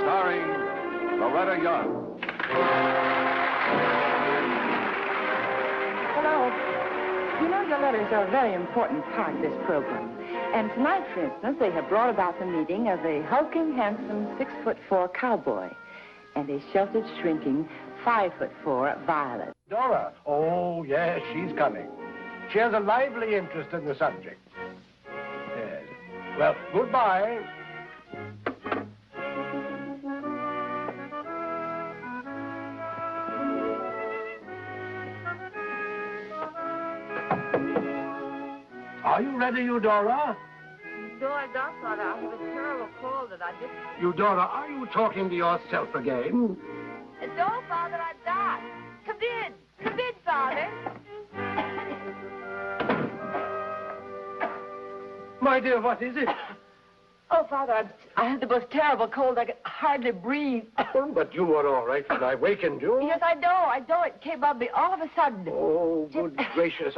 starring Loretta Young. Hello. You know, your letters are a very important part of this program. And tonight, for instance, they have brought about the meeting of a hulking, handsome 6'4" cowboy and a sheltered, shrinking 5'4" violet. Dora. Oh, yes, she's coming. She has a lively interest in the subject. Yes. Well, goodbye. Are you ready, Eudora? No, I don't, Father. I have a terrible cold that I just... Eudora, are you talking to yourself again? No, Father, I died. Come in. Come in, Father. My dear, what is it? Oh, Father, I had the most terrible cold. I could hardly breathe. But you were all right when I wakened you. Yes, I know. It came on me all of a sudden. Oh, good gracious.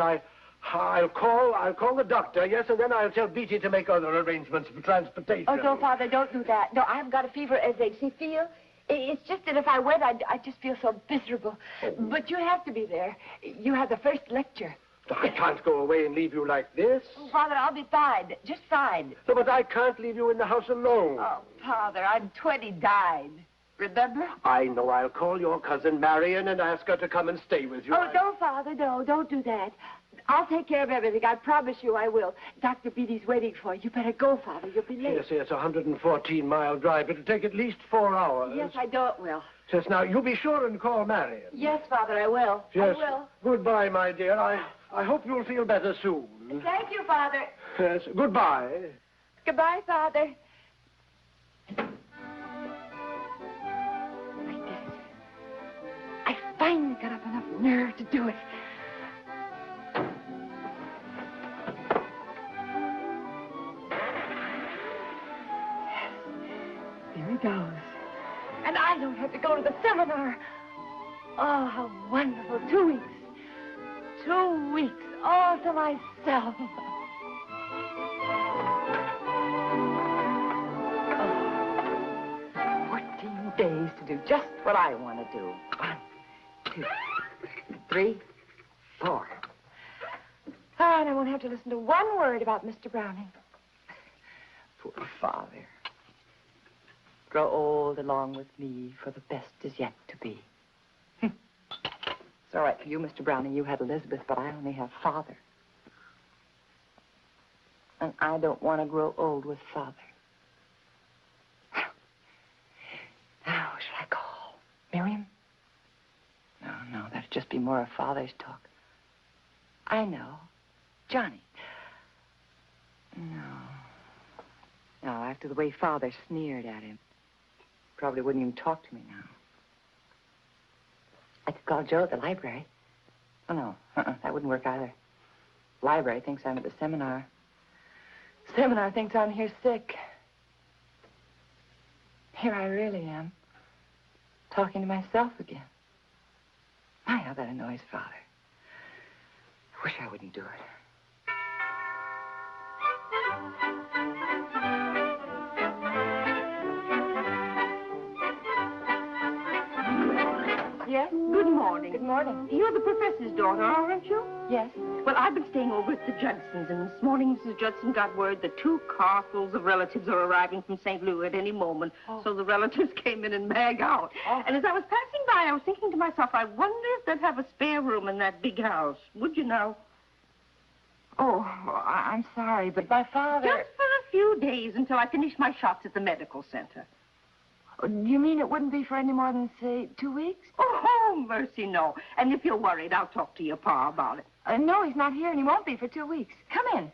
I'll call the doctor, yes, and then I'll tell Beatty to make other arrangements for transportation. Oh, no, Father, don't do that. No, I've got a fever as they see feel. It's just that if I went, I'd just feel so miserable. Oh. But you have to be there. You have the first lecture. I can't go away and leave you like this. Oh, Father, I'll be fine. Just fine. No, but I can't leave you in the house alone. Oh, Father, I'm 20 died. Remember? I know. I'll call your cousin Marion and ask her to come and stay with you. Oh, no, Father, no. Don't do that. I'll take care of everything. I promise you I will. Dr. Beatty's waiting for you. You better go, Father. You'll be late. Yes, it's a 114-mile drive. It'll take at least 4 hours. Yes, I know it will. Yes, now, you be sure and call Marion. Yes, Father, I will. Yes. I will. Goodbye, my dear. I hope you'll feel better soon. Thank you, Father. Yes, goodbye. Goodbye, Father. I finally got up enough nerve to do it. There he goes. And I don't have to go to the seminar. Oh, how wonderful. 2 weeks. 2 weeks all to myself. Oh, 14 days to do just what I want to do. 1, 2, 3, 4. Oh, and I won't have to listen to one word about Mr. Browning. Poor father. Grow old along with me, for the best is yet to be. It's all right for you, Mr. Browning. You had Elizabeth, but I only have Father. And I don't want to grow old with Father. Now, who should I call? Miriam? No, that'd just be more of Father's talk. I know. Johnny. No, after the way Father sneered at him. Probably wouldn't even talk to me now. I could call Joe at the library. Oh, no. That wouldn't work either. Library thinks I'm at the seminar. Seminar thinks I'm here sick. Here I really am. Talking to myself again. My, how that annoys Father. I wish I wouldn't do it. Yes? Good morning. Good morning. You're the professor's daughter, aren't you? Yes. Well, I've been staying over at the Judsons, and this morning Mrs. Judson got word that 2 carfuls of relatives are arriving from St. Louis at any moment. Oh. So the relatives came in and mag out. Oh. And as I was passing by, I was thinking to myself, I wonder if they'd have a spare room in that big house. Would you know? Oh, I'm sorry, but my father... Just for a few days until I finish my shots at the medical center. You mean it wouldn't be for any more than, say, 2 weeks? Oh, mercy, no. And if you're worried, I'll talk to your pa about it. No, he's not here, and he won't be for 2 weeks. Come in.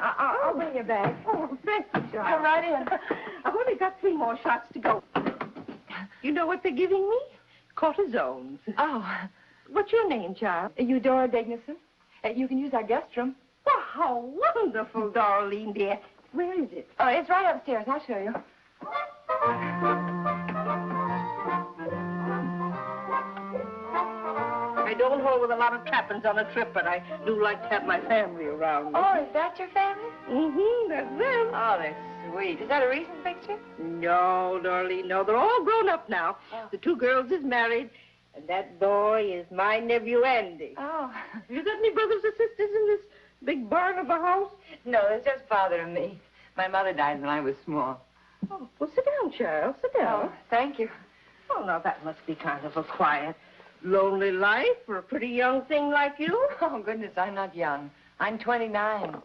I'll bring your bag. Oh, thank you, John. Come right in. I've only got 3 more shots to go. You know what they're giving me? Cortisones. Oh. What's your name, child? Eudora Digneson. You can use our guest room. Well, how wonderful, Darlene, dear. Where is it? Oh, it's right upstairs. I'll show you. I don't hold with a lot of trappings on a trip, but I do like to have my family around me. Oh, is that your family? Mm-hmm, that's them. Oh, they're sweet. Is that a recent picture? No, Darlene, no. They're all grown up now. Oh. The 2 girls is married, and that boy is my nephew, Andy. Oh. You got any brothers or sisters in this big barn of a house? No, it's just Father and me. My mother died when I was small. Oh, well, sit down, child. Sit down. Oh, thank you. Oh, now, that must be kind of a quiet, lonely life for a pretty young thing like you. Oh, goodness, I'm not young. I'm 29.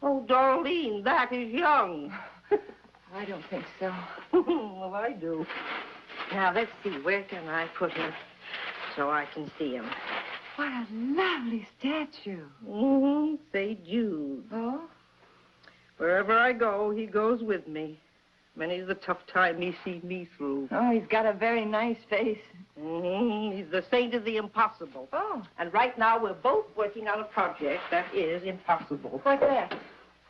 Oh, Darlene, that is young. I don't think so. Well, I do. Now, let's see. Where can I put him so I can see him? What a lovely statue. Mm-hmm. Say Jude. Oh? Wherever I go, he goes with me. Many's the tough time he sees me through. Oh, he's got a very nice face. Mm-hmm. He's the saint of the impossible. Oh. And right now, we're both working on a project that is impossible. What's that?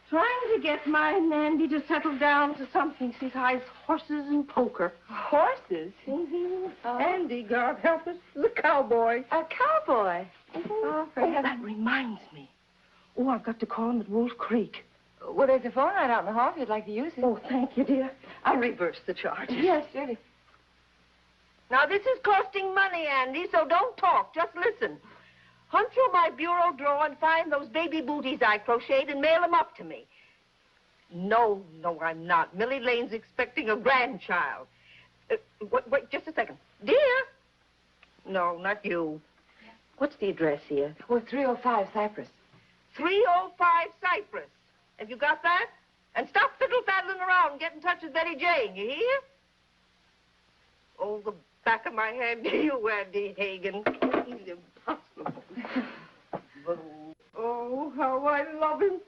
Trying to get my Andy to settle down to something. He hides horses and poker. Horses? Mm-hmm. Oh. Andy, God help us, is a cowboy. A cowboy? Mm-hmm. Oh, for Oh, heaven's that reminds me. Oh, I've got to call him at Wolf Creek. Well, there's a phone right out in the hall if you'd like to use it. Oh, thank you, dear. I'll reverse the charges. Yes, surely. Now, this is costing money, Andy, so don't talk. Just listen. Hunt through my bureau drawer and find those baby booties I crocheted and mail them up to me. No, I'm not. Millie Lane's expecting a grandchild. Wait, just a second. Dear? No, not you. What's the address here? Well, 305 Cypress. 305 Cypress. Have you got that? And stop fiddle-faddling around and get in touch with Betty Jane, you hear? Oh, the back of my hand to you, Andy Hagen. He's impossible. Oh, how I love him.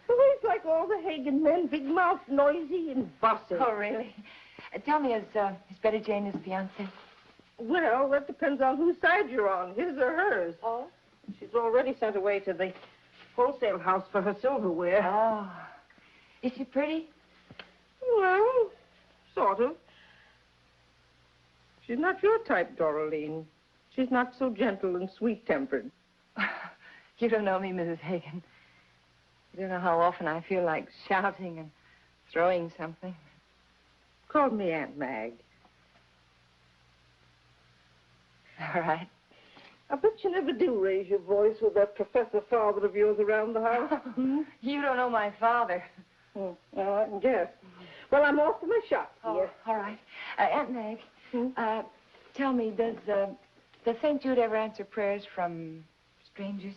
Oh, he's like all the Hagen men, big mouth, noisy, and bossy. Oh, really? Tell me, is Betty Jane his fiancée? Well, that depends on whose side you're on, his or hers. Oh? She's already sent away to the wholesale house for her silverware. Oh. Is she pretty? Well, sort of. She's not your type, Darlene. She's not so gentle and sweet-tempered. You don't know me, Mrs. Hagen. You don't know how often I feel like shouting and throwing something. Call me Aunt Meg. All right. I bet you never do raise your voice with that professor father of yours around the house. You don't know my father. Well, I can guess. Well, I'm off to my shop, dear. Oh, all right. Aunt Meg, tell me, does St. Jude ever answer prayers from strangers?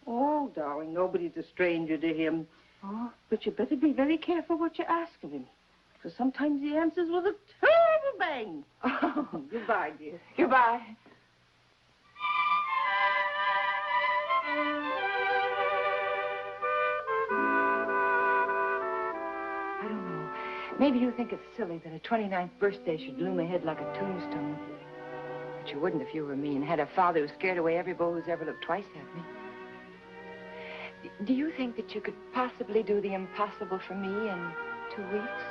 Oh, darling, nobody's a stranger to him. Oh? But you better be very careful what you ask of him. Because sometimes he answers with a terrible bang. Oh. Goodbye, dear. Goodbye. I don't know. Maybe you think it's silly that a 29th birthday should loom ahead like a tombstone. But you wouldn't if you were me and had a father who scared away every beau who's ever looked twice at me. Do you think that you could possibly do the impossible for me in 2 weeks?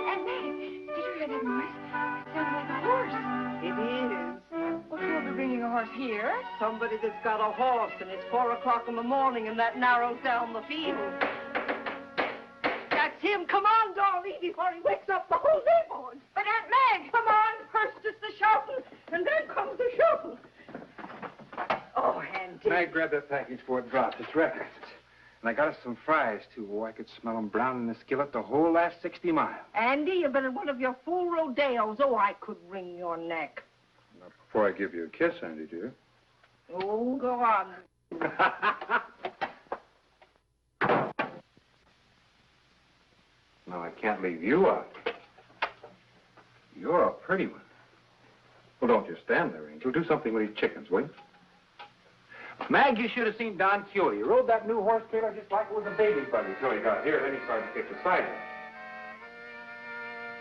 Aunt Meg, did you hear that noise? It sounded like a horse. It is. Well, who'll be bringing a horse here? Somebody that's got a horse, and it's 4 o'clock in the morning, and that narrows down the field. That's him. Come on, Darlene, before he wakes up the whole neighborhood. But Aunt Meg, come on. First is the shouting, and then comes the shouting. Oh, Andy. Mag, grab that package before it drops. It's breakfast. And I got us some fries, too. Oh, I could smell them brown in the skillet the whole last 60 miles. Andy, you've been in one of your fool rodeos. Oh, I could wring your neck. Not before I give you a kiss, Andy, dear. Oh, go on. No, I can't leave you out. You're a pretty one. Well, don't just stand there, Angel. Do something with these chickens, will you? Mag, you should have seen Don Quixote. He rode that new horse trailer just like it was a baby buggy until he got here. Then he started to kick the sides off.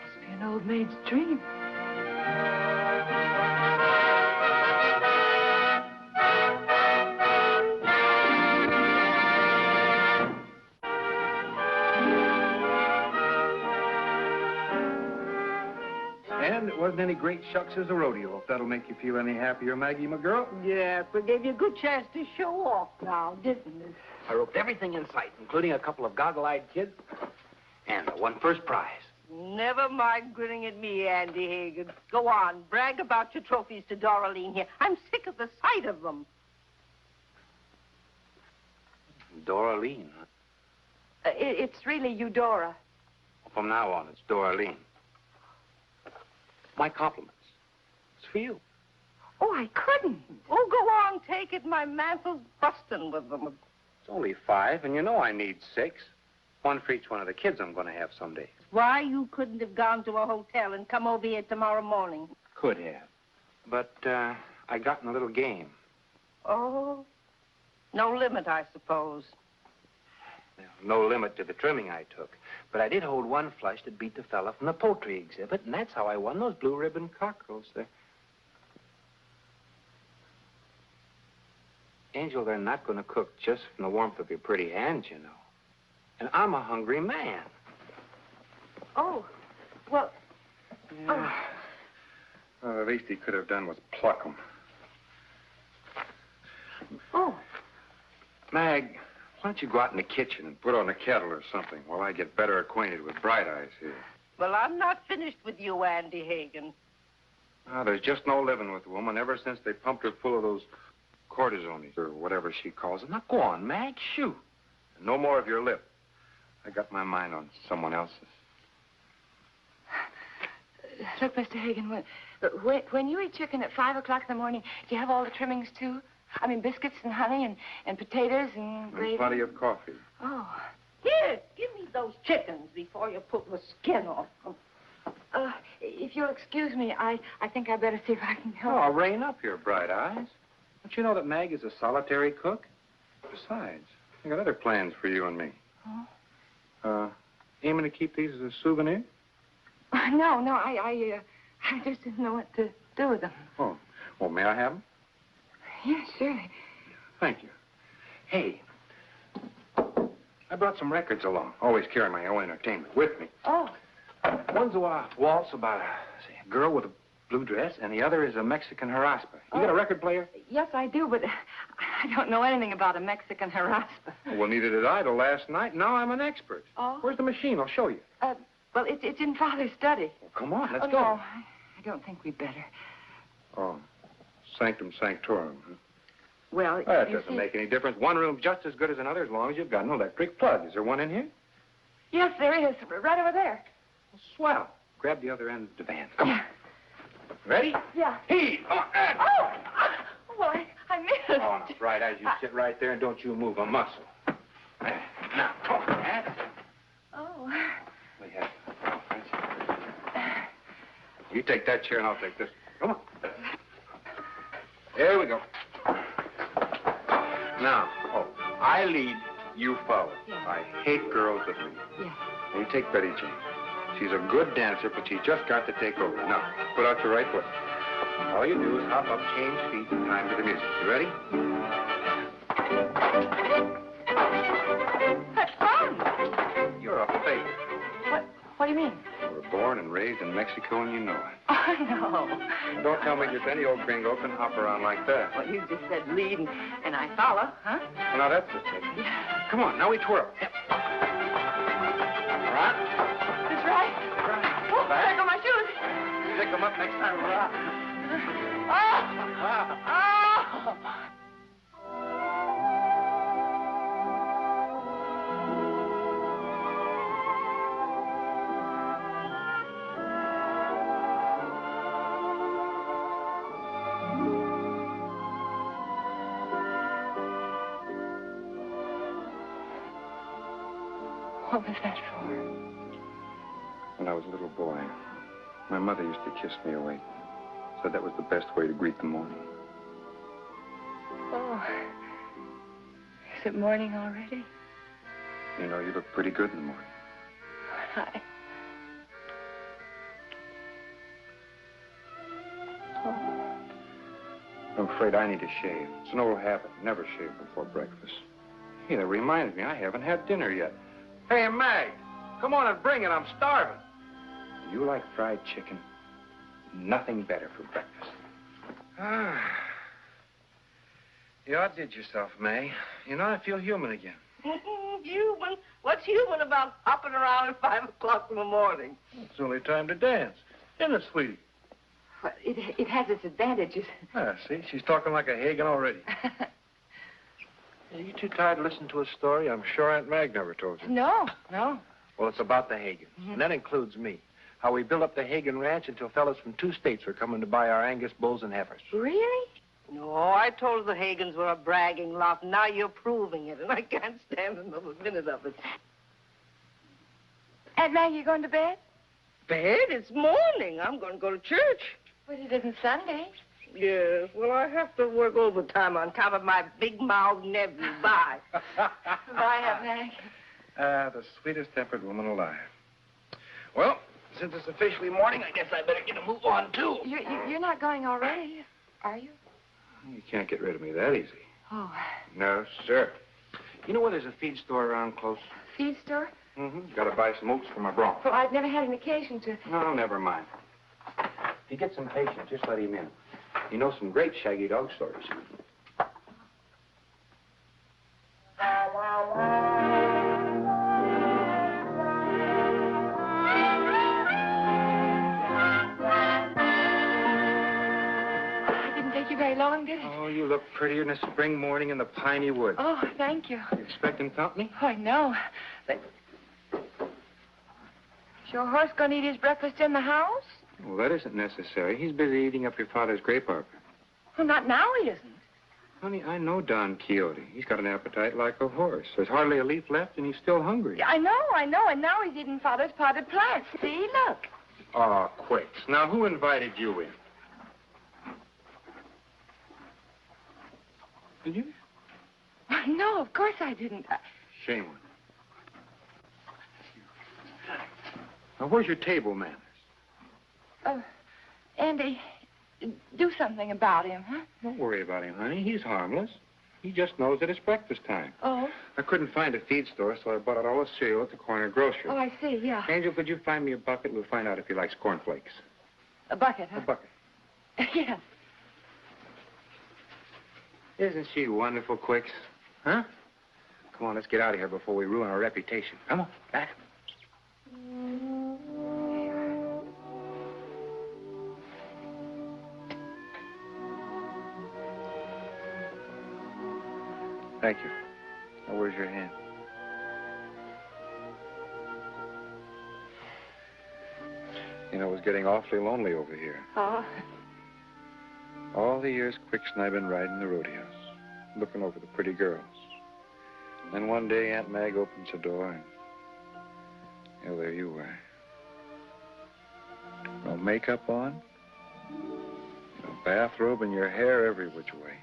Must be an old maid's dream. And it wasn't any great shucks as a rodeo, if that'll make you feel any happier, Maggie, my girl. Yes, we gave you a good chance to show off now, didn't it? I roped everything in sight, including a couple of goggle-eyed kids, and I won first prize. Never mind grinning at me, Andy Hagen. Go on, brag about your trophies to Darlene here. I'm sick of the sight of them. Darlene, huh? It's really Eudora. From now on, it's Darlene. My compliments. It's for you. Oh, I couldn't. Oh, go on, take it. My mantle's busting with them. It's only 5, and you know I need 6. 1 for each one of the kids I'm going to have someday. Why you couldn't have gone to a hotel and come over here tomorrow morning? Could have. But, I got in a little game. Oh, no limit, I suppose. No limit to the trimming I took. But I did hold 1 flush that beat the fella from the poultry exhibit, and that's how I won those blue ribbon cockerels there. Angel, they're not going to cook just from the warmth of your pretty hands, you know. And I'm a hungry man. Oh, well... Yeah. Well, the least he could have done was pluck them. Oh. Mag, why don't you go out in the kitchen and put on a kettle or something while I get better acquainted with Bright Eyes here? Well, I'm not finished with you, Andy Hagen. Ah, there's just no living with the woman ever since they pumped her full of those cortisones, or whatever she calls them. Now, go on, Mag, shoot. And no more of your lip. I got my mind on someone else's. Look, Mr. Hagen, when you eat chicken at 5 o'clock in the morning, do you have all the trimmings, too? I mean, biscuits and honey and potatoes and gravy? And plenty of coffee. Oh. Here, give me those chickens before you put the skin off them. If you'll excuse me, I think I better see if I can help. Oh, rein up your Bright Eyes. Don't you know that Mag is a solitary cook? Besides, I got other plans for you and me. Oh? Aiming to keep these as a souvenir? No, I just didn't know what to do with them. Oh, well, may I have them? Yes, surely. Thank you. Hey, I brought some records along. Always carry my own entertainment with me. Oh. One's a waltz about a girl with a blue dress, and the other is a Mexican haraspa. You got a record player? Yes, I do, but I don't know anything about a Mexican haraspa. Well, neither did I till last night. Now I'm an expert. Oh? Where's the machine? I'll show you. Well, it's in Father's study. Well, come on, let's go. No, I don't think we'd better. Oh, sanctum sanctorum. Huh? Well, That you doesn't see... make any difference. One room's just as good as another as long as you've got an electric plug. Is there one in here? Yes, there is. Right over there. Well, swell. Grab the other end of the van. Come on. Ready? Yeah. Heave. Oh! Well, I missed. Oh, now, Bright Eyes, you sit right there and don't you move a muscle. Now, come on, that's it. Oh. We have. You take that chair and I'll take this. Come on. There we go. Now, I lead, you follow. Yeah. I hate girls that lead. Yeah. Now, you take Betty Jane. She's a good dancer, but she just got to take over. Now, put out your right foot. All you do is hop up, change feet in time to the music. You ready? That's fun. You're a favorite. What do you mean? You were born and raised in Mexico, and you know it. Oh, no. Don't tell me just any old gringo can hop around like that. Well, you just said lead, and I follow, huh? Well, now that's the thing. Yeah. Come on, now we twirl. Yep. All right? That's right. Oh, there go my shoes. Pick them up next time we're out. Oh! What was that for? When I was a little boy, my mother used to kiss me awake. Said that was the best way to greet the morning. Oh. Is it morning already? You know, you look pretty good in the morning. Hi. Oh. I'm afraid I need to shave. It's an old habit. Never shave before breakfast. Hey, that reminds me, I haven't had dinner yet. Hey, Mag, come on and bring it. I'm starving. You like fried chicken? nothing better for breakfast. Ah. You outdid yourself, May. You know, I feel human again. Human? What's human about hopping around at 5 o'clock in the morning? It's only time to dance. Isn't it, sweetie? Well, it has its advantages. Ah, see, she's talking like a Hagen already. Are you too tired to listen to a story? I'm sure Aunt Meg never told you. No. Well, it's about the Hagens, and that includes me. How we built up the Hagen Ranch until fellas from 2 states were coming to buy our Angus bulls and heifers. Really? No, I told the Hagens were a bragging lot. Now you're proving it, and I can't stand another minute of it. Aunt Maggie, you going to bed? Bed? It's morning. I'm going to go to church. But it isn't Sunday. Yes, well, I have to work overtime on top of my big-mouthed nephew. Bye. Bye, Aunt Maggie. The sweetest-tempered woman alive. Well, since it's officially morning, I guess I better get a move on, too. You're not going already, are you? You can't get rid of me that easy. Oh. No, sir. You know where there's a feed store around close? Feed store? Mm-hmm. Got to buy some oats for my bronc. Well, I've never had an occasion to. No, never mind. If you get some patience, just let him in. He knows some great shaggy dog stories. Very long, did it? Oh, you look prettier than a spring morning in the piney woods. Oh, thank you. You expecting company? Oh, I know. But is your horse going to eat his breakfast in the house? Well, that isn't necessary. He's busy eating up your father's grape arbor. Well, not now he isn't. Honey, I know Don Quixote. He's got an appetite like a horse. There's hardly a leaf left, and he's still hungry. Yeah, I know. And now he's eating Father's potted plants. See, look. Oh, quicks. Now, who invited you in? Did you? No, of course I didn't. Shame on you. Now, where's your table manners? Andy, do something about him, huh? Don't worry about him, honey. He's harmless. He just knows that it's breakfast time. Oh? I couldn't find a feed store, so I bought out all the cereal at the corner grocery. Oh, I see, yeah. Angel, could you find me a bucket? We'll find out if he likes cornflakes. A bucket, huh? A bucket. Yes. Isn't she wonderful, Quicks? Huh? Come on, let's get out of here before we ruin our reputation. Come on, back. Thank you. Now, where's your hand? You know, it was getting awfully lonely over here. Oh. All the years Quicks and I have been riding the rodeos, looking over the pretty girls. Then one day Aunt Meg opens the door and, there you were. No makeup on, no bathrobe, and your hair every which way.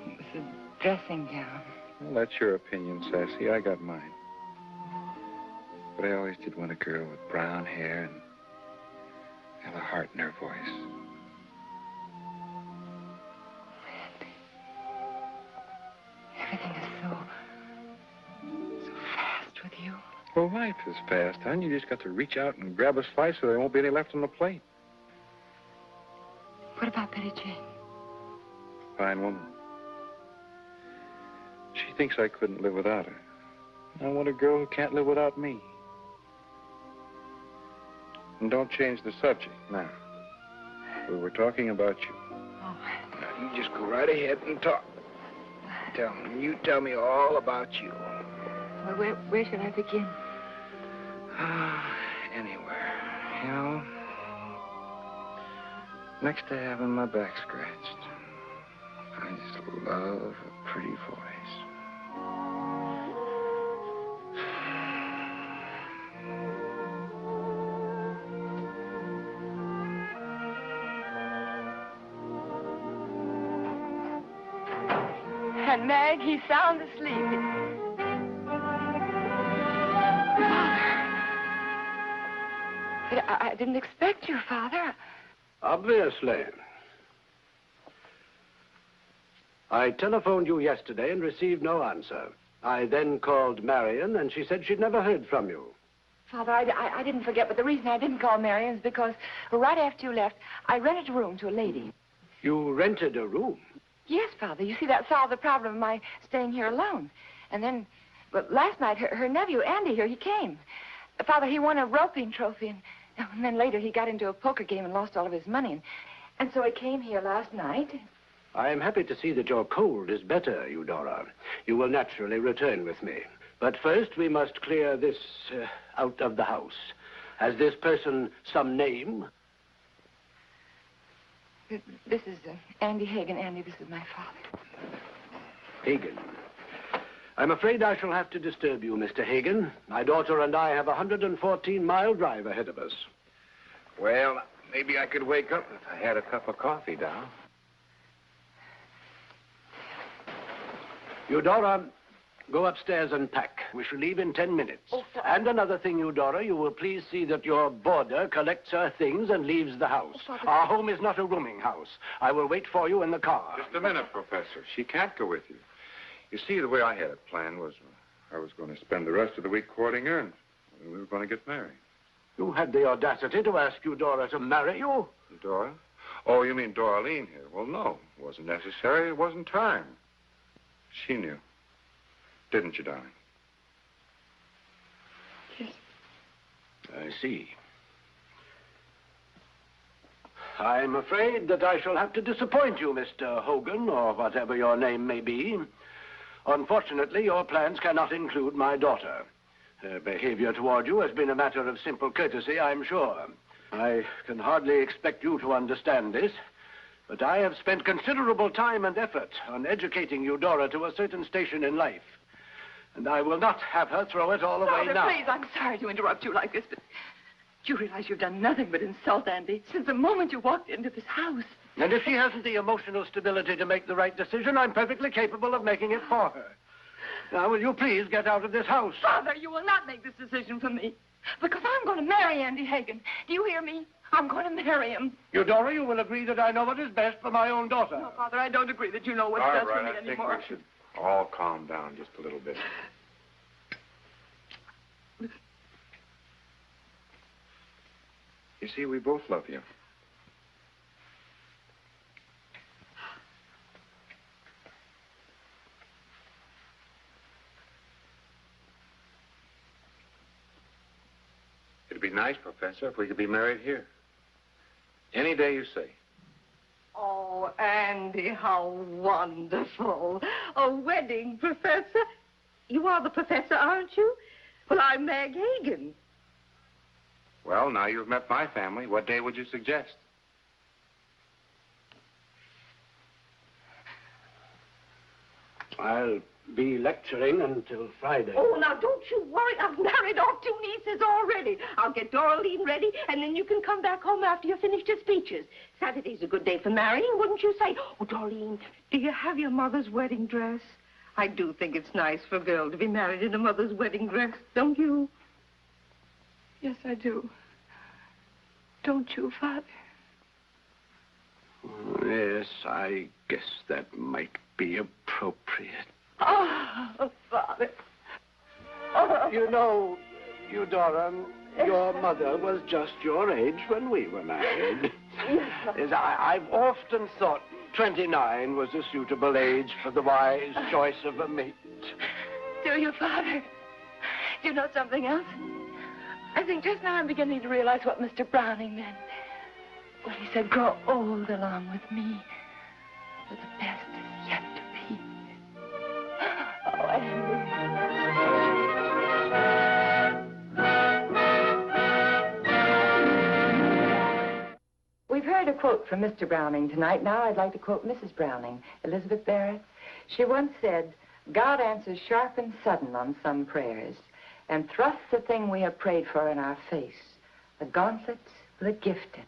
It was a dressing gown. Well, that's your opinion, Sassy. I got mine. But I always did want a girl with brown hair and have a heart in her voice. Everything is so fast with you. Well, life is fast, hon. You just got to reach out and grab a slice so there won't be any left on the plate. What about Betty Jane? Fine woman. She thinks I couldn't live without her. I want a girl who can't live without me. And don't change the subject now. We were talking about you. Oh. Now, you just go right ahead and talk. You tell me all about you. Well, where should I begin? Anywhere. You know, next to having my back scratched, I just love a pretty voice. And Meg, he's sound asleep. Father. I didn't expect you, Father. Obviously. I telephoned you yesterday and received no answer. I then called Marion, and she said she'd never heard from you. Father, I didn't forget, but the reason I didn't call Marion is because right after you left, I rented a room to a lady. You rented a room? Yes, Father. You see, that solved the problem of my staying here alone. And then, well, last night, her nephew, Andy, here, he came. Father, he won a roping trophy, and then later he got into a poker game and lost all of his money. And so he came here last night. I am happy to see that your cold is better, Eudora. You will naturally return with me. But first, we must clear this out of the house. Has this person some name? This is Andy Hagen. Andy, this is my father. Hagen. I'm afraid I shall have to disturb you, Mr. Hagen. My daughter and I have a 114-mile drive ahead of us. Well, maybe I could wake up if I had a cup of coffee, Dow. Eudora, go upstairs and pack. We shall leave in 10 minutes. Oh, Father. And another thing, Eudora, you will please see that your boarder collects her things and leaves the house. Oh, Father. Our home is not a rooming house. I will wait for you in the car. Just a minute, Professor. She can't go with you. You see, the way I had it planned was I was going to spend the rest of the week courting her, and we were going to get married. You had the audacity to ask Eudora to marry you? Eudora? Oh, you mean Darlene here? Well, no. It wasn't necessary. It wasn't time. She knew. Didn't you, darling? Yes. I see. I'm afraid that I shall have to disappoint you, Mr. Hogan, or whatever your name may be. Unfortunately, your plans cannot include my daughter. Her behavior toward you has been a matter of simple courtesy, I'm sure. I can hardly expect you to understand this, but I have spent considerable time and effort on educating Eudora to a certain station in life. And I will not have her throw it all away now. Please, I'm sorry to interrupt you like this, but you realize you've done nothing but insult Andy since the moment you walked into this house. And if she hasn't the emotional stability to make the right decision, I'm perfectly capable of making it for her. Now, will you please get out of this house? Father, you will not make this decision for me, because I'm going to marry Andy Hagen. Do you hear me? I'm going to marry him. Eudora, you will agree that I know what is best for my own daughter. No, Father, I don't agree that you know what's best for me anymore. I think we should all calm down just a little bit. You see, we both love you. It'd be nice, Professor, if we could be married here. Any day you say. Oh, Andy, how wonderful. A wedding, Professor. You are the professor, aren't you? Well, I'm Meg Hagen. Well, now you've met my family. What day would you suggest? I'll be lecturing until Friday. Oh, now, don't you worry. I've married off 2 nieces already. I'll get Darlene ready, and then you can come back home after you've finished your speeches. Saturday's a good day for marrying, wouldn't you say? Oh, Darlene, do you have your mother's wedding dress? I do think it's nice for a girl to be married in a mother's wedding dress, don't you? Yes, I do. Don't you, Father? Yes, I guess that might be appropriate. Oh, Father. Oh. You know, Eudora, your mother was just your age when we were married. Yes, I've often thought 29 was a suitable age for the wise choice of a mate. Do you, Father? Do you know something else? I think just now I'm beginning to realize what Mr. Browning meant when he said, grow old along with me, for the best is yet to be. Oh, Andy. We've heard a quote from Mr. Browning tonight. Now I'd like to quote Mrs. Browning, Elizabeth Barrett. She once said, God answers sharp and sudden on some prayers and thrusts the thing we have prayed for in our face, the gauntlets with a gift in.